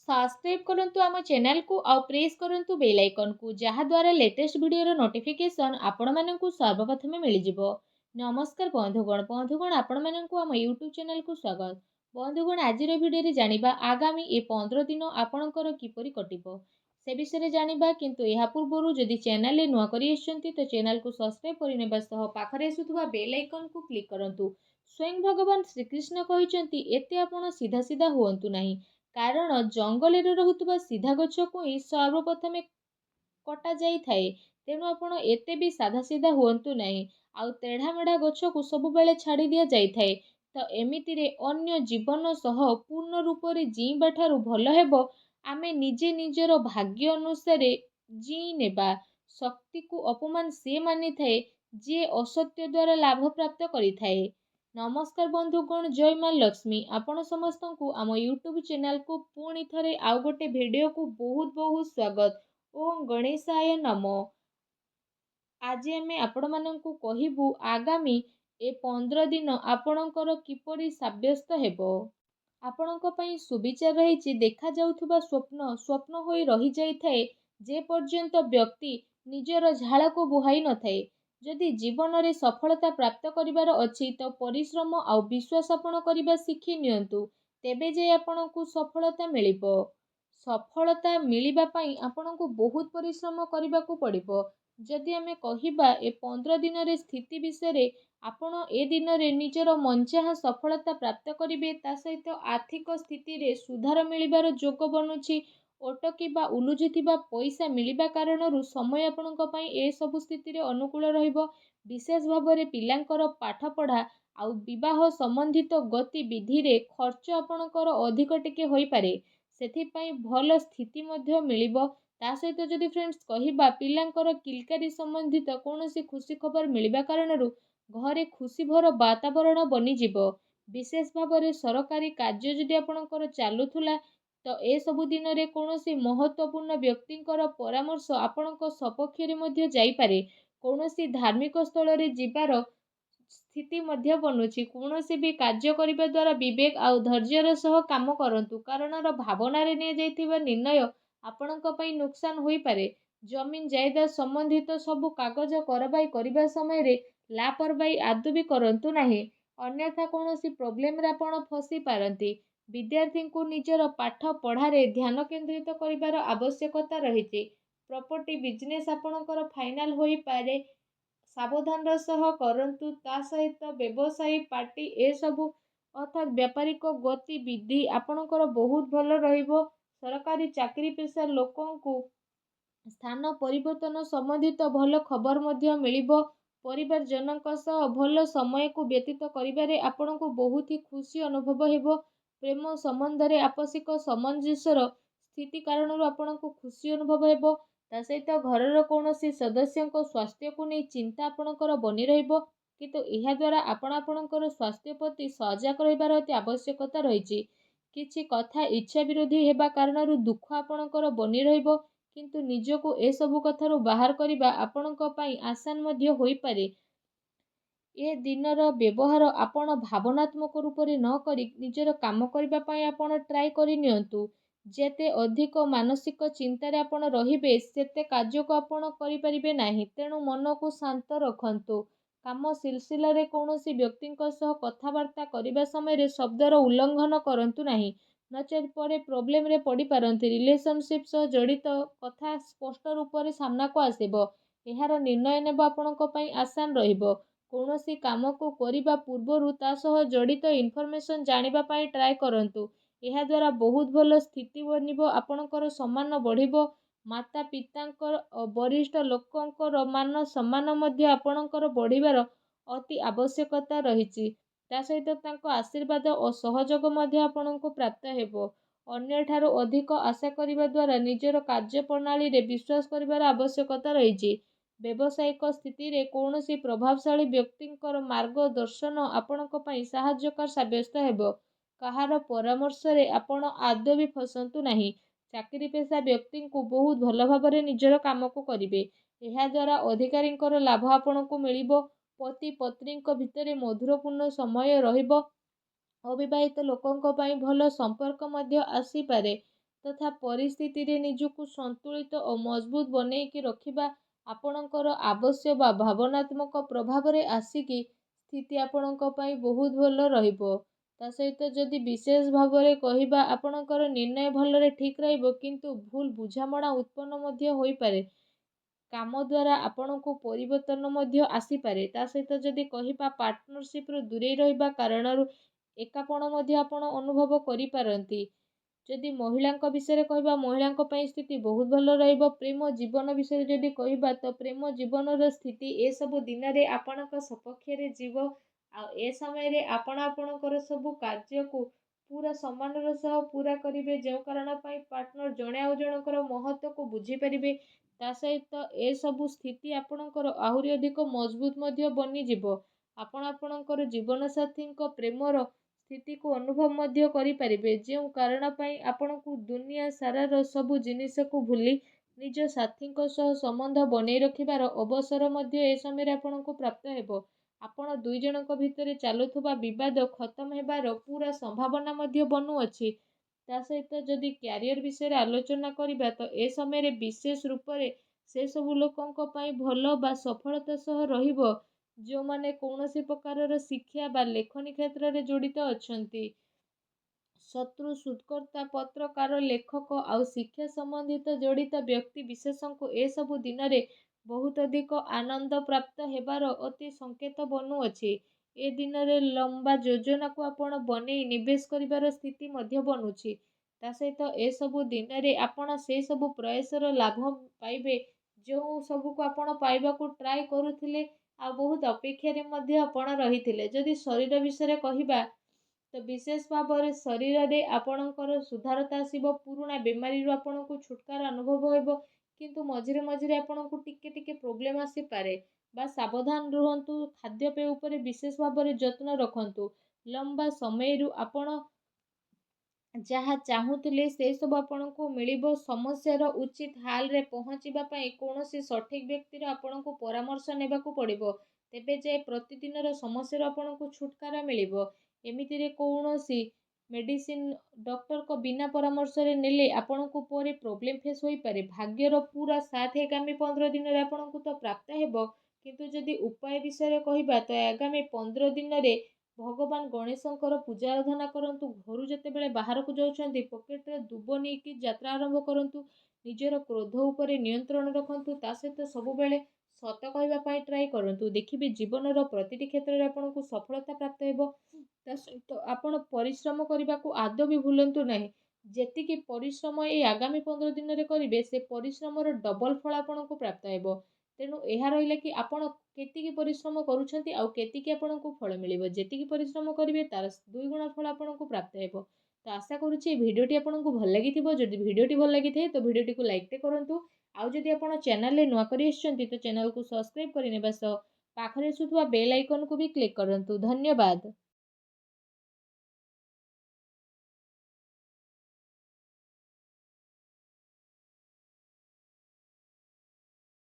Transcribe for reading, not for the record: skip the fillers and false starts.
Subscribe करंतु आम channel को आउ प्रेस करंतु बेल आइकन को जहा द्वारा लेटेस्ट वीडियो नोटिफिकेशन आपण मानकु सर्वप्रथमे मिल जिवो। नमस्कार बंधुगण आपण मानकु आम यूट्यूब चैनल को स्वागत। बंधुगण आज वीडियो रे जानिबा आगामी ए 15 दिन आपणकर किपरि कटिबो से विषय जानिबा, किंतु यहा पूर्वरु जदि चैनल रे नुआ करि आछंती तो चैनल को सब्सक्राइब करिनेबा सह पाखरे आसुथुबा बेल आइकन को क्लिक करंतु। स्वयं भगवान श्रीकृष्ण कहिसंती एते आपण सीधा सीधा हुअंतु नाही, कारण जंगल रे रहुतुबा सीधा गछ को ही सर्वप्रथमे कटा जाई थाए। तेणु आपण एते भी साधा सीधा हुअंतु नाही, आउ तेढ़ा मेढ़ा गछ को सब बेले छाड़ी दिया जाई थाए। तो एमिति रे अन्य जीवन सह पूर्ण रूप रे जीवा ठारू भल हेबो आमे निजे निजर भाग्य अनुसार जी नेबा। शक्ति को अपमान से मानि थाए जे असत्य द्वारा लाभ प्राप्त करि थाए। नमस्कार बंधुगण, जय माँ लक्ष्मी। आपण समस्त को आम यूट्यूब चैनल को पुणी थरे आउ गोटे वीडियो को बहुत बहुत स्वागत। ओम गणेशाय नमो। आज आमे आपण माननकु कहिबु आगामी ए 15 दिन आपणकर किपरि साब्यस्त हेबो। आपणक पई सुविचार रहिछि। देखा जाउथुबा स्वप्न स्वप्न होई रहि जाई थाए जे पर्यंत व्यक्ति निजर झाड़ को बुहाई न थाए। जदि जीवन रे सफलता प्राप्त करिवार अछि तो परिश्रम आउ विश्वास आपण करिबा शिखि नियंतु, तेबे जे आपणकु सफलता मिलिबो। सफलता मिलिबा पई आपणकु बहुत परिश्रम करिबाकु पड़िबो। जदि आमे कहिबा ए 15 दिन रे स्थिति विषय आपण ए दिन रे निजर मनचाहा सफलता प्राप्त करिवे, ता सहित आर्थिक स्थिति रे सुधार मिलिबार जोग बनुछि। अटकी बा उलुझिथिबा पैसा मिलिबा कारणरू समय आपणक पई ए सब स्थिति रे अनुकूल रहिबो। विशेष भाବରେ पिलांकर पाठ पढ़ा आउ विवाह संबंधित गतिविधि रे खर्च आपणकर अधिक टिके होई पारे, सेथिपई भल स्थिति मध्य मिलिबो। ता सहित जदि फ्रेंड्स कहिबा पिलांकर किलकारी संबंधित कौनसी खुशी खबर मिलिबा कारणरू घरे खुशी भर वातावरण बनी जिवो। विशेष भाବରେ सरकारी कार्य जदि आपणकर चालुथुला तो ए सबु दिन रे कौनसी महत्वपूर्ण व्यक्तिंकर परामर्श आपणक सपक्ष रे मध्य जाई पारे। कौनसी धार्मिक स्थल रे जिबार स्थिति मध्य बनुछि। कौनसी भी कार्य करिबा द्वारा विवेक आउ धैर्यर सह काम करंतु, कारण भावना रे ने जाइथिबा निर्णय आपणक पई नुकसान होई पारे। जमीन जायदाद संबंधित सबु कागज करबाई करिबा समय रे लापरवाही आदु भी करंतु नाही, अन्यथा कौनसी प्रॉब्लम रे आपण फसी पारंती। विद्यार्थी को निजर पाठ पढ़ारे ध्यान केंद्रित करिबार आवश्यकता रहिछि। प्रॉपर्टी बिजनेस आपणकर फाइनल होई पारे, सावधान सह करंतु। ता सहित व्यवसायी पार्टी ए सबु अर्थात व्यापारिक गतिविधि आपणकर बहुत भल रहिबो। सरकारी चाकरी पेशा लोकंकु स्थान परिवर्तन संबंधित भल खबर मध्य मिलिबो। परिवार जनक सह भल समय को व्यतीत करिबारे आपणको बहुत ही खुशी अनुभव हेबो। प्रेम संबंध रे आपसिक सामंजस्यर स्थिति कारणरू आपणको खुशी अनुभव हेबो। ता सहित घरर कौनसी सदस्यंको स्वास्थ्य को नहीं चिंता आपणकर बनी रहिबो, किंतु एहा द्वारा आपणकर स्वास्थ्य प्रति सजग रहिबार अति आवश्यकता रहिछि। किछि कथा इच्छा विरोधी हेबा कारणरू दुख आपणकर बनी रहिबो, किंतु निजको ए सबु कथारू बाहर करिबा आपणक पई आसान मध्य होई पारे। ए दिनर व्यवहार आपण भावनात्मक रूप रे न करी निजर काम करिबा पई आपण ट्राई करि नियंतु। जेते अधिक मानसिक चिंतारे आपण रहिबे सेते कार्य को आपण करि परिबे नाही। तेणु मन को शांत रखंतु। काम सिलसिला रे कौनसी व्यक्तिंक सह कथावार्ता करिबा समय रे शब्दर उल्लंघन करंतु नाही, नचेत परे प्रॉब्लम रे पड़ी पारंती। रिलेशनशिप सह जड़ित कथा स्पष्ट रूप रे सामना को आसीबो। एहार निर्णय नेबा आपणक पई आसान रहिबो। कौनसी काम को करिबा पूर्वरु ता सह जड़ित इनफॉरमेशन जानिबा पई ट्राई करंतु। एहा द्वारा बहुत भल स्थिति बनिबो। आपणकर सम्मान बढ़िबो। माता पितांकर वरिष्ठ लोकंकर मान सम्मान मध्य आपणकर बढ़िबार अति आवश्यकता रहिछि। ता सहित तांको आशीर्वाद और सहयोग मध्य आपणको प्राप्त हेबो। अन्य ठारो अधिक आशा करिबा द्वारा निजर कार्य प्रणाली रे विश्वास करिबार आवश्यकता रहिछि। व्यावसायिक स्थिति रे कौनसी प्रभावशाली व्यक्तिंकर मार्गदर्शन आपणक पई सहायकर साब्यस्त हेबो। कहार परामर्श रे आपण आदौ भी फसंतु नाही। चाकरी पेशा व्यक्ति को बहुत भल भाବରେ निजर काम को करिवे। एहा द्वारा अधिकारींकर लाभ आपणको मिलिबो। पति पत्नींक भितरे मधुरपूर्ण समय रहिबो। अविवाहित लोकंक पई भल संपर्क मध्य आसी पारे। ତଥା ପରିସ୍ଥିତିରେ ନିଜକୁ ସନ୍ତୁଳିତ ଓ ମଜବୁତ ବନେଇକି ରଖିବା ଆପଣଙ୍କର ଆବଶ୍ୟକ ବା ଭାବନାତ୍ମକ ପ୍ରଭାବରେ ଆସିକି ସ୍ଥିତି ଆପଣଙ୍କ ପାଇଁ ବହୁତ ଭଲ ରହିବ। ତା ସହିତ ଯଦି ବିଶେଷ ଭାବରେ କହିବା ଆପଣଙ୍କର ନିର୍ଣ୍ଣୟ ଭଲରେ ଠିକ୍ ରହିବ, କିନ୍ତୁ ଭୁଲ ବୁଝାମଣା ଉତ୍ପନ୍ନ ମଧ୍ୟ ହୋଇପାରେ। କାମ ଦ୍ୱାରା ଆପଣଙ୍କୁ ପରିବର୍ତ୍ତନ ମଧ୍ୟ ଆସିପାରେ। ତା ସହିତ ଯଦି କହିବା ପାର୍ଟନରସିପ୍ରୁ ଦୂରେଇ ରହିବା କାରଣରୁ ଏକାପଣ ମଧ୍ୟ ଆପଣ ଅନୁଭବ କରିପାରନ୍ତି। ଯଦି ମହିଳାଙ୍କ ବିଷୟରେ କହିବା, ମହିଳାଙ୍କ ପାଇଁ ସ୍ଥିତି ବହୁତ ଭଲ ରହିବ। ପ୍ରେମ ଜୀବନ ବିଷୟରେ ଯଦି କହିବା, ତ ପ୍ରେମ ଜୀବନର ସ୍ଥିତି ଏସବୁ ଦିନରେ ଆପଣଙ୍କ ସପକ୍ଷରେ ଯିବ। ଆଉ ଏ ସମୟରେ ଆପଣ ଆପଣଙ୍କର ସବୁ କାର୍ଯ୍ୟକୁ ପୁରା ସମ୍ମାନର ସହ ପୁରା କରିବେ, ଯେଉଁ କାରଣ ପାଇଁ ପାର୍ଟନର ଜଣେ ଆଉ ଜଣଙ୍କର ମହତ୍ତ୍ୱକୁ ବୁଝିପାରିବେ। ତା ସହିତ ଏସବୁ ସ୍ଥିତି ଆପଣଙ୍କର ଆହୁରି ଅଧିକ ମଜବୁତ ମଧ୍ୟ ବନିଯିବ। ଆପଣ ଆପଣଙ୍କର ଜୀବନସାଥୀଙ୍କ ପ୍ରେମର ସ୍ଥିତିକୁ ଅନୁଭବ ମଧ୍ୟ କରିପାରିବେ, ଯେଉଁ କାରଣ ପାଇଁ ଆପଣଙ୍କୁ ଦୁନିଆ ସାରାର ସବୁ ଜିନିଷକୁ ଭୁଲି ନିଜ ସାଥୀଙ୍କ ସହ ସମ୍ବନ୍ଧ ବନେଇ ରଖିବାର ଅବସର ମଧ୍ୟ ଏ ସମୟରେ ଆପଣଙ୍କୁ ପ୍ରାପ୍ତ ହେବ। ଆପଣ ଦୁଇ ଜଣଙ୍କ ଭିତରେ ଚାଲୁଥିବା ବିବାଦ ଖତମ ହେବାର ପୁରା ସମ୍ଭାବନା ମଧ୍ୟ ବନୁଅଛି। ତା ସହିତ ଯଦି କ୍ୟାରିୟର ବିଷୟରେ ଆଲୋଚନା କରିବା, ତ ଏ ସମୟରେ ବିଶେଷ ରୂପରେ ସେ ସବୁ ଲୋକଙ୍କ ପାଇଁ ଭଲ ବା ସଫଳତା ସହ ରହିବ ଯେଉଁମାନେ କୌଣସି ପ୍ରକାରର ଶିକ୍ଷା ବା ଲେଖନୀ କ୍ଷେତ୍ରରେ ଜଡ଼ିତ ଅଛନ୍ତି। ଶତ୍ରୁ, ଶୋଧକର୍ତ୍ତା, ପତ୍ରକାର, ଲେଖକ ଆଉ ଶିକ୍ଷା ସମ୍ବନ୍ଧିତ ଜଡ଼ିତ ବ୍ୟକ୍ତି ବିଶେଷଙ୍କୁ ଏସବୁ ଦିନରେ ବହୁତ ଅଧିକ ଆନନ୍ଦ ପ୍ରାପ୍ତ ହେବାର ଅତି ସଂକେତ ବନୁଅଛି। ଏ ଦିନରେ ଲମ୍ବା ଯୋଜନାକୁ ଆପଣ ବନେଇ ନିବେଶ କରିବାର ସ୍ଥିତି ମଧ୍ୟ ବନୁଛି। ତା ସହିତ ଏସବୁ ଦିନରେ ଆପଣ ସେ ସବୁ ପ୍ରୟାସର ଲାଭ ପାଇବେ ଯେଉଁ ସବୁକୁ ଆପଣ ପାଇବାକୁ ଟ୍ରାଏ କରୁଥିଲେ ଆଉ ବହୁତ ଅପେକ୍ଷାରେ ମଧ୍ୟ ଆପଣ ରହିଥିଲେ। ଯଦି ଶରୀର ବିଷୟରେ କହିବା, ତ ବିଶେଷ ଭାବରେ ଶରୀରରେ ଆପଣଙ୍କର ସୁଧାରତା ଆସିବ। ପୁରୁଣା ବେମାରୀରୁ ଆପଣଙ୍କୁ ଛୁଟକାରା ଅନୁଭବ ହେବ, କିନ୍ତୁ ମଝିରେ ମଝିରେ ଆପଣଙ୍କୁ ଟିକେ ଟିକେ ପ୍ରୋବ୍ଲେମ୍ ଆସିପାରେ। ବା ସାବଧାନ ରୁହନ୍ତୁ। ଖାଦ୍ୟପେୟ ଉପରେ ବିଶେଷ ଭାବରେ ଯତ୍ନ ରଖନ୍ତୁ। ଲମ୍ବା ସମୟରୁ ଆପଣ ଯାହା ଚାହୁଁଥିଲେ ସେ ସବୁ ଆପଣଙ୍କୁ ମିଳିବ। ସମସ୍ୟାର ଉଚିତ ହାଲରେ ପହଞ୍ଚିବା ପାଇଁ କୌଣସି ସଠିକ୍ ବ୍ୟକ୍ତିର ଆପଣଙ୍କୁ ପରାମର୍ଶ ନେବାକୁ ପଡ଼ିବ। ତେବେ ଯାଇ ପ୍ରତିଦିନର ସମସ୍ୟାରୁ ଆପଣଙ୍କୁ ଛୁଟକାରା ମିଳିବ। ଏମିତିରେ କୌଣସି ମେଡ଼ିସିନ ଡକ୍ଟରଙ୍କ ବିନା ପରାମର୍ଶରେ ନେଲେ ଆପଣଙ୍କୁ ପରେ ପ୍ରୋବ୍ଲେମ୍ ଫେସ୍ ହୋଇପାରେ। ଭାଗ୍ୟର ପୁରା ସାଥ ଆଗାମୀ 15 ଦିନରେ ଆପଣଙ୍କୁ ତ ପ୍ରାପ୍ତ ହେବ, କିନ୍ତୁ ଯଦି ଉପାୟ ବିଷୟରେ କହିବା, ତ ଆଗାମୀ 15 ଦିନରେ ଭଗବାନ ଗଣେଶଙ୍କର ପୂଜା ଆରାଧନା କରନ୍ତୁ। ଘରୁ ଯେତେବେଳେ ବାହାରକୁ ଯାଉଛନ୍ତି ପକେଟରେ ଦୁବ ନେଇକି ଯାତ୍ରା ଆରମ୍ଭ କରନ୍ତୁ। ନିଜର କ୍ରୋଧ ଉପରେ ନିୟନ୍ତ୍ରଣ ରଖନ୍ତୁ। ତା ସହିତ ସବୁବେଳେ ସତ କହିବା ପାଇଁ ଟ୍ରାଏ କରନ୍ତୁ। ଦେଖିବେ ଜୀବନର ପ୍ରତିଟି କ୍ଷେତ୍ରରେ ଆପଣଙ୍କୁ ସଫଳତା ପ୍ରାପ୍ତ ହେବ। ତା ସହିତ ଆପଣ ପରିଶ୍ରମ କରିବାକୁ ଆଦୌ ବି ଭୁଲନ୍ତୁ ନାହିଁ। ଯେତିକି ପରିଶ୍ରମ ଏଇ ଆଗାମୀ 15 ଦିନରେ କରିବେ, ସେ ପରିଶ୍ରମର ଡବଲ ଫଳ ଆପଣଙ୍କୁ ପ୍ରାପ୍ତ ହେବ। ତେଣୁ ଏହା ରହିଲା କି ଆପଣ କେତିକି ପରିଶ୍ରମ କରୁଛନ୍ତି ଆଉ କେତିକି ଆପଣଙ୍କୁ ଫଳ ମିଳିବ। ଯେତିକି ପରିଶ୍ରମ କରିବେ ତାର 2 ଗୁଣ ଫଳ ଆପଣଙ୍କୁ ପ୍ରାପ୍ତ ହେବ। ତ ଆଶା କରୁଛି এই ଭିଡ଼ିଓଟି ଆପଣଙ୍କୁ ଭଲ ଲାଗିଥିବ। ଯଦି ଭିଡ଼ିଓଟି ଭଲ ଲାଗିଥାଏ ତ ଭିଡ଼ିଓଟିକୁ ଲାଇକ୍ଟେ କରନ୍ତୁ। ଆଉ ଯଦି ଆପଣ ଚ୍ୟାନେଲରେ ନୂଆ କରି ଆସିଛନ୍ତି ତ ଚ୍ୟାନେଲକୁ ସବସ୍କ୍ରାଇବ୍ କରିନେବା ସହ ପାଖରେ ଆସୁଥିବା ବେଲ୍ ଆଇକନକୁ ବି କ୍ଲିକ୍ କରନ୍ତୁ। ଧନ୍ୟବାଦ।